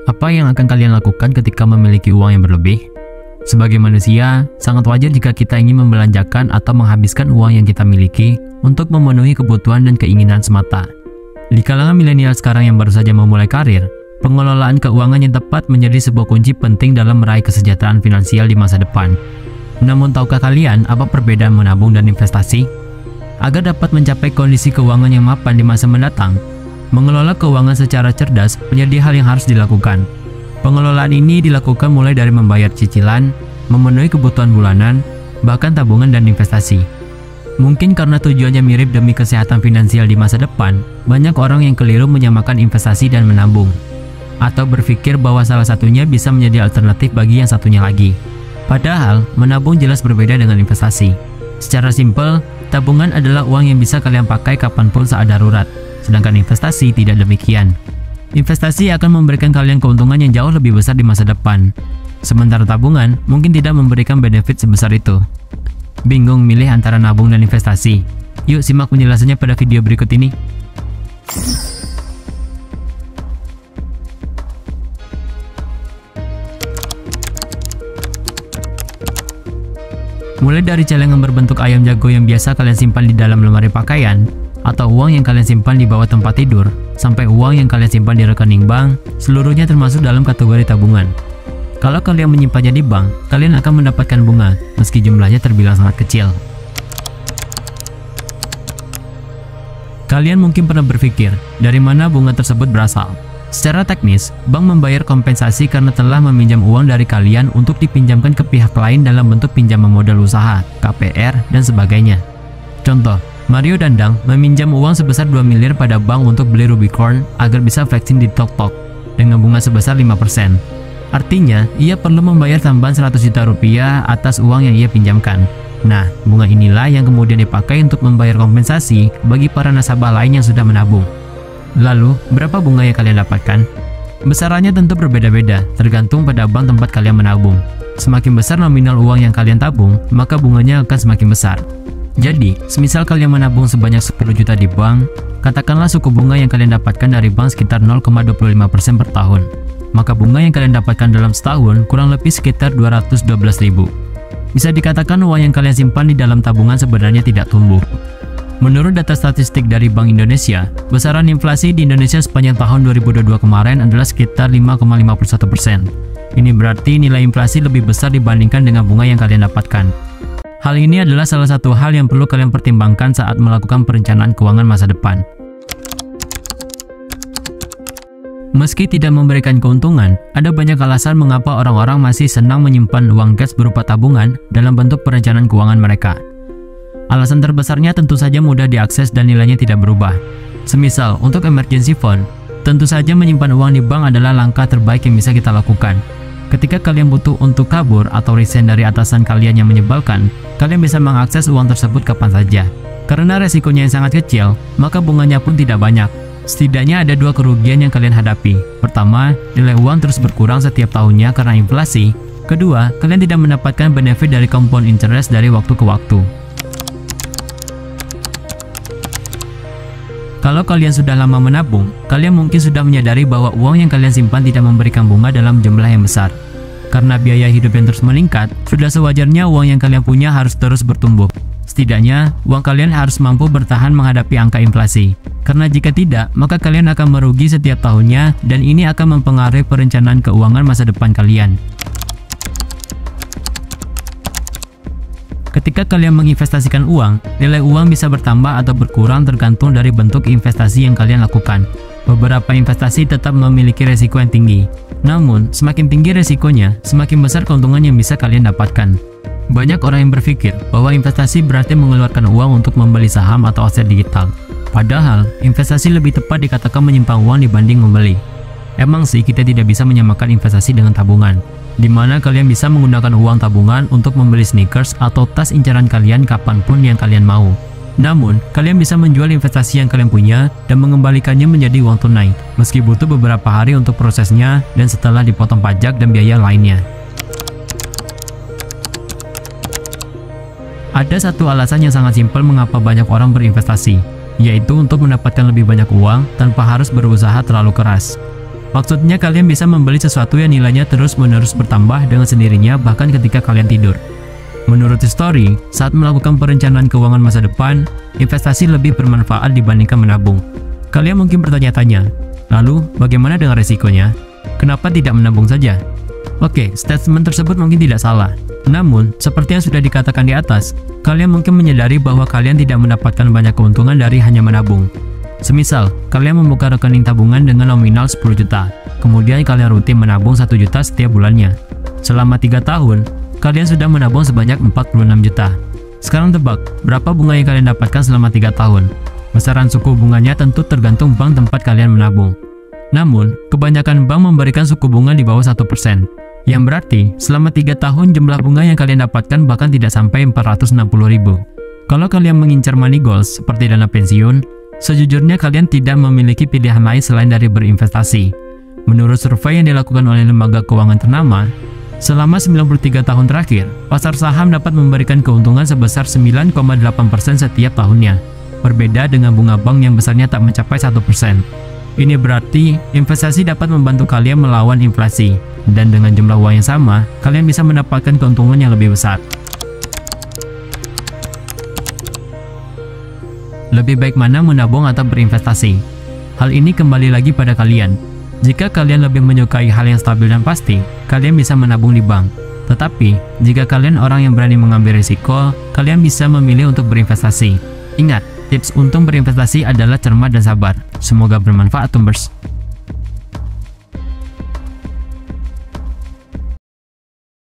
Apa yang akan kalian lakukan ketika memiliki uang yang berlebih? Sebagai manusia, sangat wajar jika kita ingin membelanjakan atau menghabiskan uang yang kita miliki untuk memenuhi kebutuhan dan keinginan semata. Di kalangan milenial sekarang yang baru saja memulai karir, pengelolaan keuangan yang tepat menjadi sebuah kunci penting dalam meraih kesejahteraan finansial di masa depan. Namun tahukah kalian apa perbedaan menabung dan investasi? Agar dapat mencapai kondisi keuangan yang mapan di masa mendatang, mengelola keuangan secara cerdas menjadi hal yang harus dilakukan. Pengelolaan ini dilakukan mulai dari membayar cicilan, memenuhi kebutuhan bulanan, bahkan tabungan dan investasi. Mungkin karena tujuannya mirip demi kesehatan finansial di masa depan, banyak orang yang keliru menyamakan investasi dan menabung, atau berpikir bahwa salah satunya bisa menjadi alternatif bagi yang satunya lagi. Padahal, menabung jelas berbeda dengan investasi. Secara simpel, tabungan adalah uang yang bisa kalian pakai kapanpun saat darurat. Sedangkan investasi tidak demikian. Investasi akan memberikan kalian keuntungan yang jauh lebih besar di masa depan. Sementara tabungan mungkin tidak memberikan benefit sebesar itu. Bingung milih antara nabung dan investasi? Yuk simak penjelasannya pada video berikut ini. Mulai dari celengan berbentuk ayam jago yang biasa kalian simpan di dalam lemari pakaian, atau uang yang kalian simpan di bawah tempat tidur, sampai uang yang kalian simpan di rekening bank, seluruhnya termasuk dalam kategori tabungan. Kalau kalian menyimpannya di bank, kalian akan mendapatkan bunga, meski jumlahnya terbilang sangat kecil. Kalian mungkin pernah berpikir, dari mana bunga tersebut berasal? Secara teknis, bank membayar kompensasi karena telah meminjam uang dari kalian untuk dipinjamkan ke pihak lain dalam bentuk pinjaman modal usaha, KPR, dan sebagainya. Contoh, Mario Dandang meminjam uang sebesar 2 miliar pada bank untuk beli Rubicorn agar bisa flexing di TokTok dengan bunga sebesar 5%. Artinya, ia perlu membayar tambahan 100 juta rupiah atas uang yang ia pinjamkan. Nah, bunga inilah yang kemudian dipakai untuk membayar kompensasi bagi para nasabah lain yang sudah menabung. Lalu, berapa bunga yang kalian dapatkan? Besarannya tentu berbeda-beda, tergantung pada bank tempat kalian menabung. Semakin besar nominal uang yang kalian tabung, maka bunganya akan semakin besar. Jadi, semisal kalian menabung sebanyak 10 juta di bank, katakanlah suku bunga yang kalian dapatkan dari bank sekitar 0,25% per tahun. Maka bunga yang kalian dapatkan dalam setahun kurang lebih sekitar 212.000. Bisa dikatakan uang yang kalian simpan di dalam tabungan sebenarnya tidak tumbuh. Menurut data statistik dari Bank Indonesia, besaran inflasi di Indonesia sepanjang tahun 2022 kemarin adalah sekitar 5,51%. Ini berarti nilai inflasi lebih besar dibandingkan dengan bunga yang kalian dapatkan. Hal ini adalah salah satu hal yang perlu kalian pertimbangkan saat melakukan perencanaan keuangan masa depan. Meski tidak memberikan keuntungan, ada banyak alasan mengapa orang-orang masih senang menyimpan uang cash berupa tabungan dalam bentuk perencanaan keuangan mereka. Alasan terbesarnya tentu saja mudah diakses dan nilainya tidak berubah. Semisal, untuk emergency fund, tentu saja menyimpan uang di bank adalah langkah terbaik yang bisa kita lakukan. Ketika kalian butuh untuk kabur atau resign dari atasan kalian yang menyebalkan, kalian bisa mengakses uang tersebut kapan saja. Karena resikonya yang sangat kecil, maka bunganya pun tidak banyak. Setidaknya ada dua kerugian yang kalian hadapi. Pertama, nilai uang terus berkurang setiap tahunnya karena inflasi. Kedua, kalian tidak mendapatkan benefit dari compound interest dari waktu ke waktu. Kalau kalian sudah lama menabung, kalian mungkin sudah menyadari bahwa uang yang kalian simpan tidak memberikan bunga dalam jumlah yang besar. Karena biaya hidup yang terus meningkat, sudah sewajarnya uang yang kalian punya harus terus bertumbuh. Setidaknya, uang kalian harus mampu bertahan menghadapi angka inflasi. Karena jika tidak, maka kalian akan merugi setiap tahunnya dan ini akan mempengaruhi perencanaan keuangan masa depan kalian. Ketika kalian menginvestasikan uang, nilai uang bisa bertambah atau berkurang tergantung dari bentuk investasi yang kalian lakukan. Beberapa investasi tetap memiliki resiko yang tinggi. Namun, semakin tinggi resikonya, semakin besar keuntungan yang bisa kalian dapatkan. Banyak orang yang berpikir bahwa investasi berarti mengeluarkan uang untuk membeli saham atau aset digital. Padahal, investasi lebih tepat dikatakan menyimpan uang dibanding membeli. Emang sih kita tidak bisa menyamakan investasi dengan tabungan, di mana kalian bisa menggunakan uang tabungan untuk membeli sneakers atau tas incaran kalian kapanpun yang kalian mau. Namun, kalian bisa menjual investasi yang kalian punya dan mengembalikannya menjadi uang tunai, meski butuh beberapa hari untuk prosesnya dan setelah dipotong pajak dan biaya lainnya. Ada satu alasan yang sangat simpel mengapa banyak orang berinvestasi, yaitu untuk mendapatkan lebih banyak uang tanpa harus berusaha terlalu keras. Maksudnya kalian bisa membeli sesuatu yang nilainya terus-menerus bertambah dengan sendirinya bahkan ketika kalian tidur. Menurut History, saat melakukan perencanaan keuangan masa depan, investasi lebih bermanfaat dibandingkan menabung. Kalian mungkin bertanya-tanya, lalu bagaimana dengan resikonya? Kenapa tidak menabung saja? Oke, statement tersebut mungkin tidak salah. Namun, seperti yang sudah dikatakan di atas, kalian mungkin menyadari bahwa kalian tidak mendapatkan banyak keuntungan dari hanya menabung. Semisal, kalian membuka rekening tabungan dengan nominal 10 juta, kemudian kalian rutin menabung 1 juta setiap bulannya. Selama 3 tahun, kalian sudah menabung sebanyak 46 juta. Sekarang tebak, berapa bunga yang kalian dapatkan selama 3 tahun? Besaran suku bunganya tentu tergantung bank tempat kalian menabung. Namun, kebanyakan bank memberikan suku bunga di bawah 1%. Yang berarti, selama 3 tahun jumlah bunga yang kalian dapatkan bahkan tidak sampai 460.000. Kalau kalian mengincar money goals seperti dana pensiun, sejujurnya kalian tidak memiliki pilihan lain selain dari berinvestasi. Menurut survei yang dilakukan oleh lembaga keuangan ternama, selama 93 tahun terakhir, pasar saham dapat memberikan keuntungan sebesar 9,8% setiap tahunnya. Berbeda dengan bunga bank yang besarnya tak mencapai 1%. Ini berarti investasi dapat membantu kalian melawan inflasi, dan dengan jumlah uang yang sama, kalian bisa mendapatkan keuntungan yang lebih besar. Lebih baik mana menabung atau berinvestasi? Hal ini kembali lagi pada kalian. Jika kalian lebih menyukai hal yang stabil dan pasti, kalian bisa menabung di bank. Tetapi, jika kalian orang yang berani mengambil risiko, kalian bisa memilih untuk berinvestasi. Ingat, tips untuk berinvestasi adalah cermat dan sabar. Semoga bermanfaat, Tumbers.